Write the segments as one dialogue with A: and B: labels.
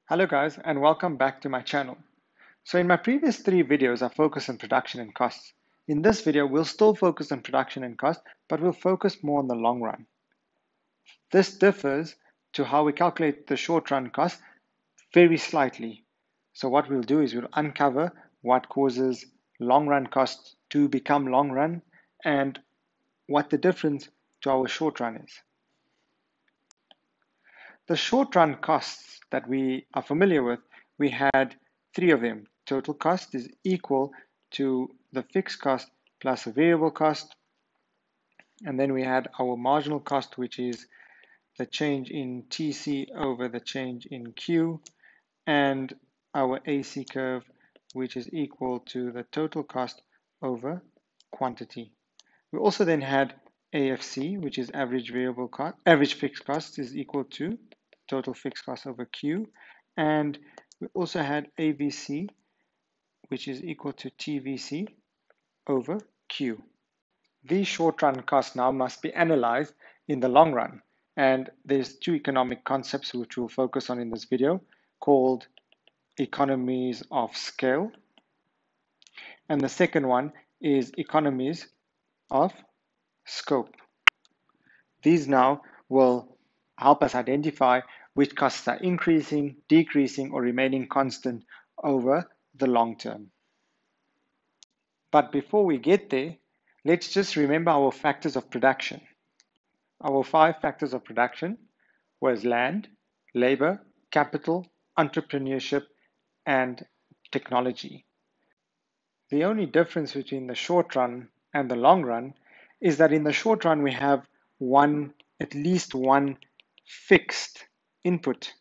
A: Hello guys and welcome back to my channel. So in my previous three videos I focused on production and costs. In this video we'll still focus on production and cost, but we'll focus more on the long run. This differs to how we calculate the short run cost very slightly. So what we'll do is we'll uncover what causes long run costs to become long run and what the difference to our short run is. The short run costs that we are familiar with, we had three of them. Total cost is equal to the fixed cost plus a variable cost. And then we had our marginal cost, which is the change in TC over the change in Q, and our AC curve, which is equal to the total cost over quantity. We also then had AFC, which is average fixed cost is equal to total fixed cost over Q. And we also had AVC, which is equal to TVC over Q. These short-run costs now must be analyzed in the long run. And there's two economic concepts which we'll focus on in this video called economies of scale. And the second one is economies of scope. These now will help us identify which costs are increasing, decreasing, or remaining constant over the long term. But before we get there, let's just remember our factors of production. Our 5 factors of production was land, labor, capital, entrepreneurship, and technology. The only difference between the short run and the long run is that in the short run we have at least one fixed input,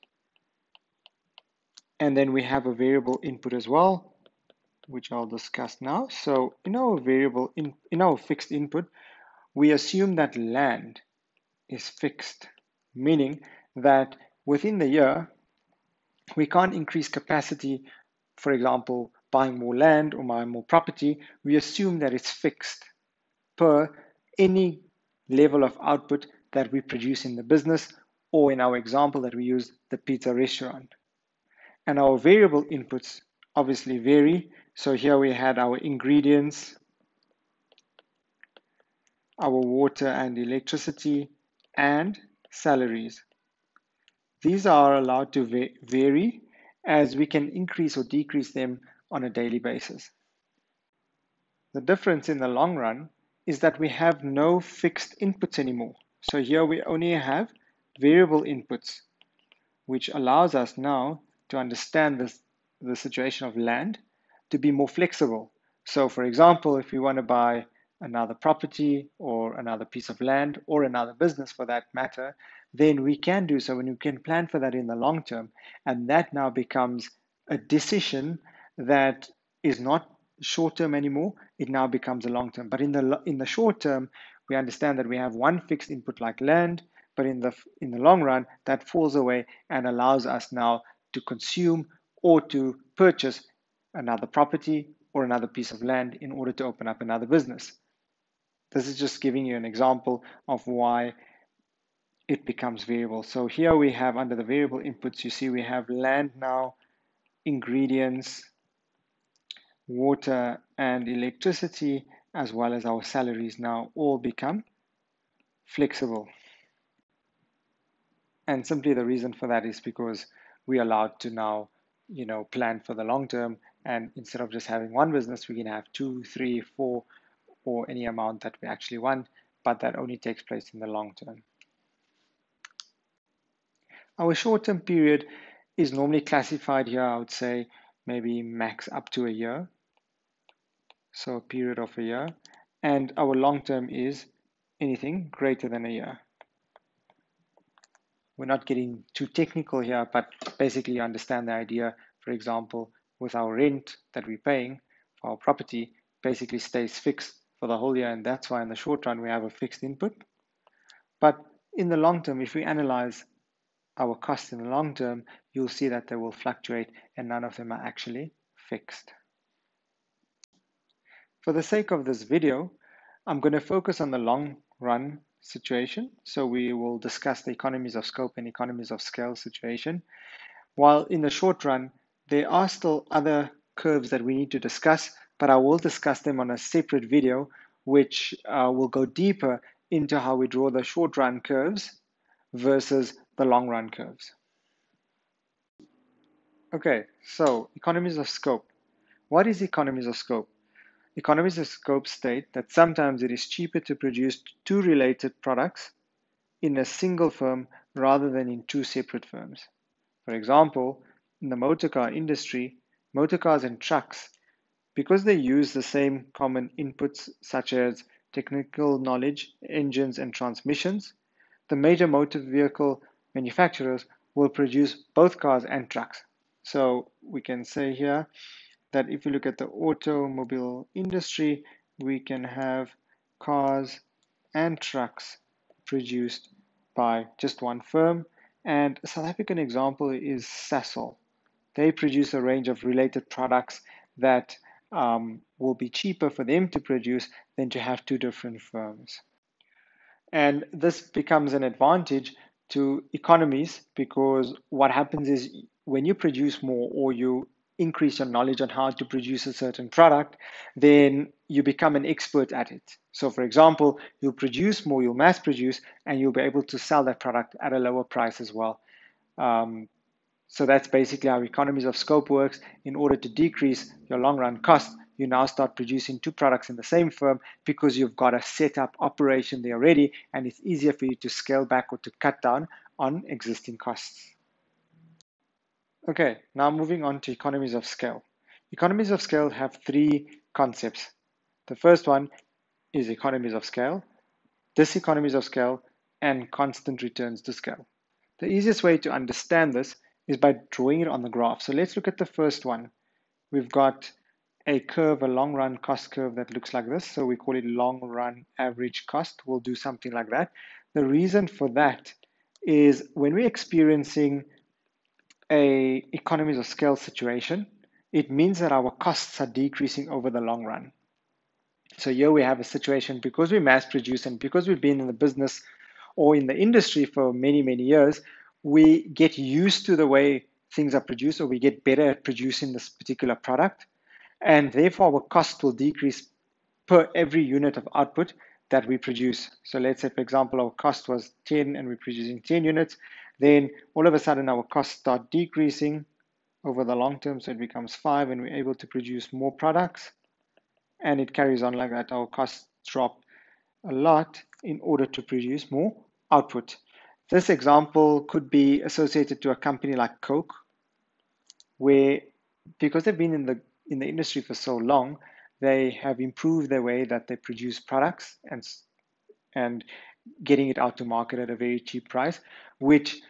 A: and then we have a variable input as well, which I'll discuss now. So in our fixed input, we assume that land is fixed, meaning that within the year we can't increase capacity. For example, buying more land or buying more property, we assume that it's fixed per any level of output that we produce in the business, or in our example that we use, the pizza restaurant. And our variable inputs obviously vary. So here we had our ingredients, our water and electricity, and salaries. These are allowed to vary as we can increase or decrease them on a daily basis. The difference in the long run is that we have no fixed inputs anymore. So here we only have variable inputs, which allows us now to understand the situation of land to be more flexible. So for example, if we want to buy another property or another piece of land or another business for that matter, then we can do so and we can plan for that in the long term. And that now becomes a decision that is not short term anymore. It now becomes a long term. But in the short term, we understand that we have one fixed input like land, but in the long run, that falls away and allows us now to consume or to purchase another property or another piece of land in order to open up another business. This is just giving you an example of why it becomes variable. So here we have under the variable inputs, you see we have land now, ingredients, water and electricity, as well as our salaries now all become flexible. And simply the reason for that is because we're allowed to now, plan for the long term. And instead of just having one business, we can have 2, 3, 4, or any amount that we actually want, but that only takes place in the long term. Our short-term period is normally classified here, I would say, maybe max up to a year. So a period of a year. And our long-term is anything greater than a year. We're not getting too technical here, but basically you understand the idea. For example, with our rent that we're paying for our property, basically stays fixed for the whole year, and that's why in the short run we have a fixed input. But in the long term, if we analyze our costs in the long term, you'll see that they will fluctuate and none of them are actually fixed. For the sake of this video, I'm going to focus on the long run situation. So we will discuss the economies of scope and economies of scale situation. While in the short run, there are still other curves that we need to discuss, but I will discuss them on a separate video, which will go deeper into how we draw the short run curves versus the long run curves. Okay, so economies of scope. What is economies of scope? Economies of scope state that sometimes it is cheaper to produce two related products in a single firm rather than in two separate firms. For example, in the motor car industry, motor cars and trucks, because they use the same common inputs such as technical knowledge, engines, and transmissions, the major motor vehicle manufacturers will produce both cars and trucks. So we can say here that if you look at the automobile industry, we can have cars and trucks produced by just one firm. And a South African example is Sasol. They produce a range of related products that will be cheaper for them to produce than to have two different firms. And this becomes an advantage to economies because what happens is when you produce more or you increase your knowledge on how to produce a certain product, then you become an expert at it. So, for example, you'll produce more, you'll mass produce, and you'll be able to sell that product at a lower price as well. So that's basically how economies of scope works. In order to decrease your long run cost, you now start producing two products in the same firm because you've got a set up operation there already, and it's easier for you to scale back or to cut down on existing costs. Okay, now moving on to economies of scale. Economies of scale have three concepts. The first one is economies of scale, diseconomies of scale, and constant returns to scale. The easiest way to understand this is by drawing it on the graph. So let's look at the first one. We've got a curve, a long run cost curve that looks like this. So we call it long run average cost. We'll do something like that. The reason for that is when we're experiencing a economies of scale situation, it means that our costs are decreasing over the long run. So here we have a situation because we mass produce and because we've been in the business or in the industry for many, many years, we get used to the way things are produced or we get better at producing this particular product. And therefore, our cost will decrease per every unit of output that we produce. So let's say, for example, our cost was 10 and we're producing 10 units. Then all of a sudden, our costs start decreasing over the long term. So it becomes 5 and we're able to produce more products. And it carries on like that. Our costs drop a lot in order to produce more output. This example could be associated to a company like Coke, where because they've been in the industry for so long, they have improved the way that they produce products and getting it out to market at a very cheap price, which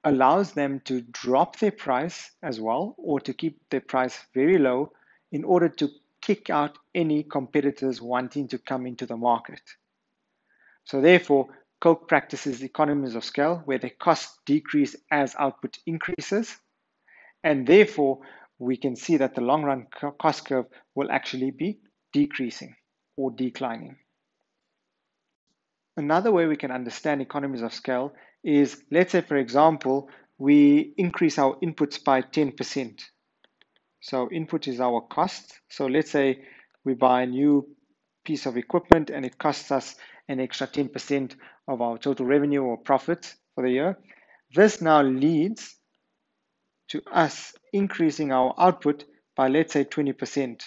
A: allows them to drop their price as well or to keep their price very low in order to kick out any competitors wanting to come into the market. So therefore, Coke practices economies of scale where their costs decrease as output increases. And therefore, we can see that the long run cost curve will actually be decreasing or declining. Another way we can understand economies of scale is, let's say, for example, we increase our inputs by 10%. So input is our cost. So let's say we buy a new piece of equipment and it costs us an extra 10% of our total revenue or profit for the year. This now leads to us increasing our output by, let's say, 20%.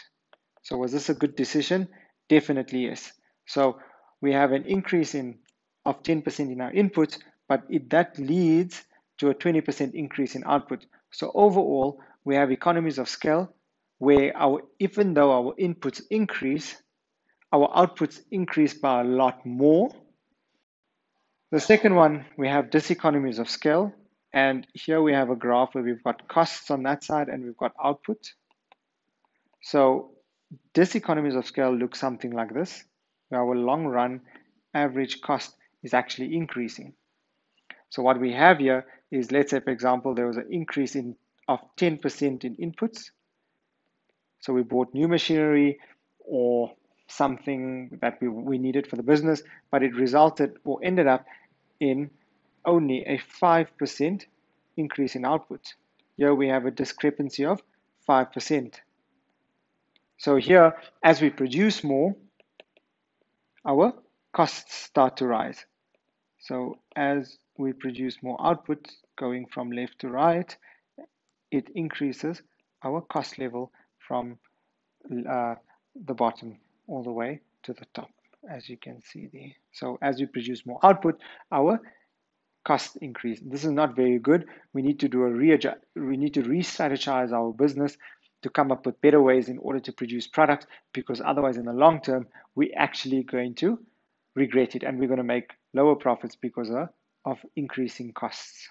A: So was this a good decision? Definitely yes. So we have an increase of 10% in our inputs, but that leads to a 20% increase in output. So overall, we have economies of scale where even though our inputs increase, our outputs increase by a lot more. The second one, we have diseconomies of scale. And here we have a graph where we've got costs on that side and we've got output. So diseconomies of scale look something like this, where our long run average cost is actually increasing. So what we have here is, let's say, for example, there was an increase of 10% in inputs. So we bought new machinery or something that we needed for the business, but it resulted or ended up in only a 5% increase in output. Here we have a discrepancy of 5%. So here, as we produce more, our costs start to rise. So as we produce more output going from left to right, it increases our cost level from the bottom all the way to the top, as you can see there. So as we produce more output, our cost increase. This is not very good. We need to do a we need to re-strategize our business to come up with better ways in order to produce products, because otherwise in the long term, we're actually going to regret it and we're going to make lower profits because of increasing costs.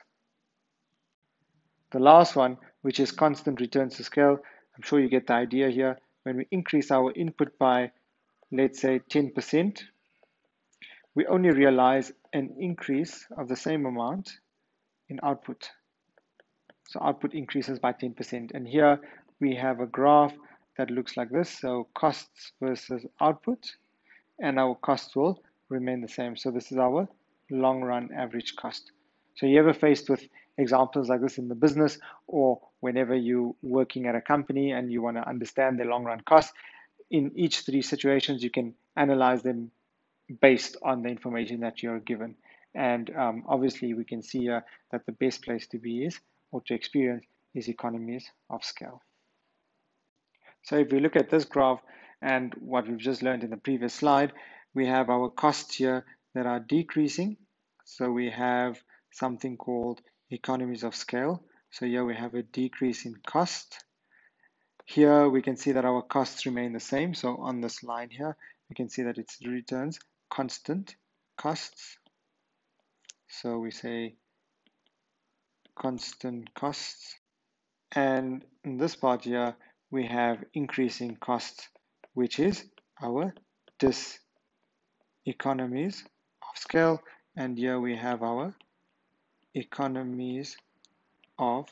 A: The last one, which is constant returns to scale, I'm sure you get the idea here. When we increase our input by, let's say, 10%, we only realize an increase of the same amount in output. So output increases by 10%. And here we have a graph that looks like this. So costs versus output, and our costs will remain the same. So this is our long run average cost. So you ever faced with examples like this in the business, or whenever you're working at a company and you want to understand the long run costs, in each three situations, you can analyze them based on the information that you're given. And obviously, we can see here that the best place to be is, or to experience, is economies of scale. So if we look at this graph and what we've just learned in the previous slide, we have our costs here that are decreasing. So we have something called economies of scale. So here we have a decrease in cost. Here we can see that our costs remain the same. So on this line here, we can see that it returns constant costs. So we say constant costs. And in this part here, we have increasing costs, which is our diseconomies of scale. And here we have our economies of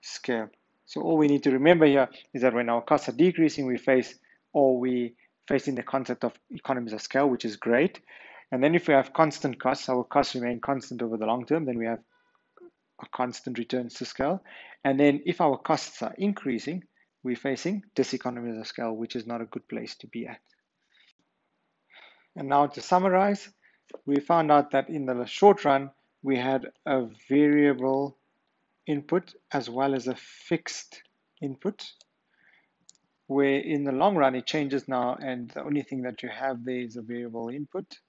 A: scale. So all we need to remember here is that when our costs are decreasing, we facing the concept of economies of scale, which is great. And then if we have constant costs, our costs remain constant over the long term, then we have a constant returns to scale. And then if our costs are increasing, we're facing diseconomies of scale, which is not a good place to be at. And now to summarize, we found out that in the short run, we had a variable input as well as a fixed input, where in the long run it changes now, and the only thing that you have there is a variable input.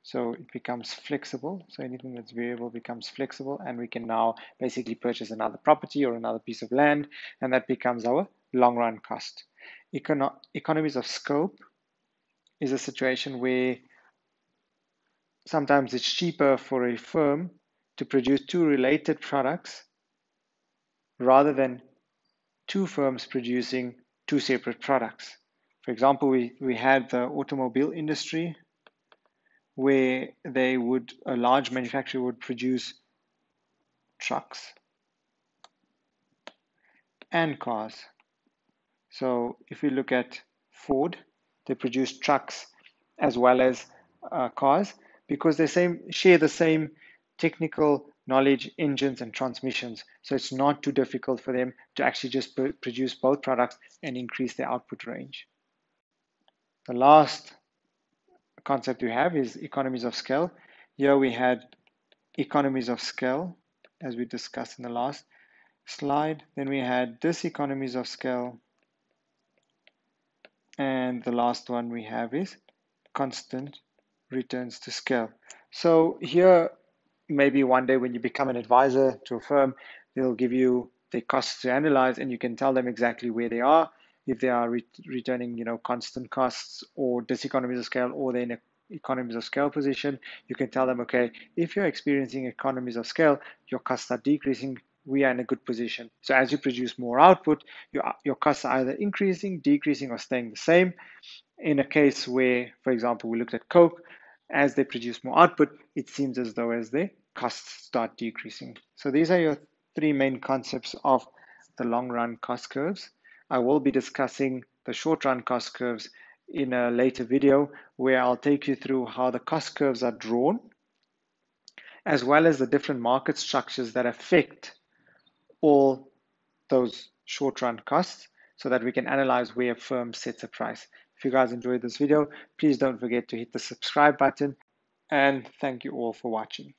A: So it becomes flexible. So anything that's variable becomes flexible, and we can now basically purchase another property or another piece of land, and that becomes our long run cost. Economies of scope is a situation where sometimes it's cheaper for a firm to produce two related products rather than two firms producing two separate products. For example, we had the automobile industry where a large manufacturer would produce trucks and cars. So if we look at Ford, they produce trucks as well as cars because they share the same technical knowledge, engines, and transmissions. So it's not too difficult for them to actually just produce both products and increase their output range. The last concept we have is economies of scale. Here we had economies of scale, as we discussed in the last slide. Then we had diseconomies of scale. And the last one we have is constant returns to scale. So here, maybe one day when you become an advisor to a firm, they'll give you the costs to analyze, and you can tell them exactly where they are. If they are returning, constant costs or diseconomies of scale, or they're in an economies of scale position, you can tell them, okay, if you're experiencing economies of scale, your costs are decreasing, we are in a good position. So as you produce more output, your costs are either increasing, decreasing, or staying the same. In a case where, for example, we looked at Coke, as they produce more output, it seems as though as their costs start decreasing. So these are your three main concepts of the long run cost curves. I will be discussing the short run cost curves in a later video where I'll take you through how the cost curves are drawn, as well as the different market structures that affect all those short-run costs so that we can analyze where a firm sets a price. If you guys enjoyed this video, please don't forget to hit the subscribe button, and thank you all for watching.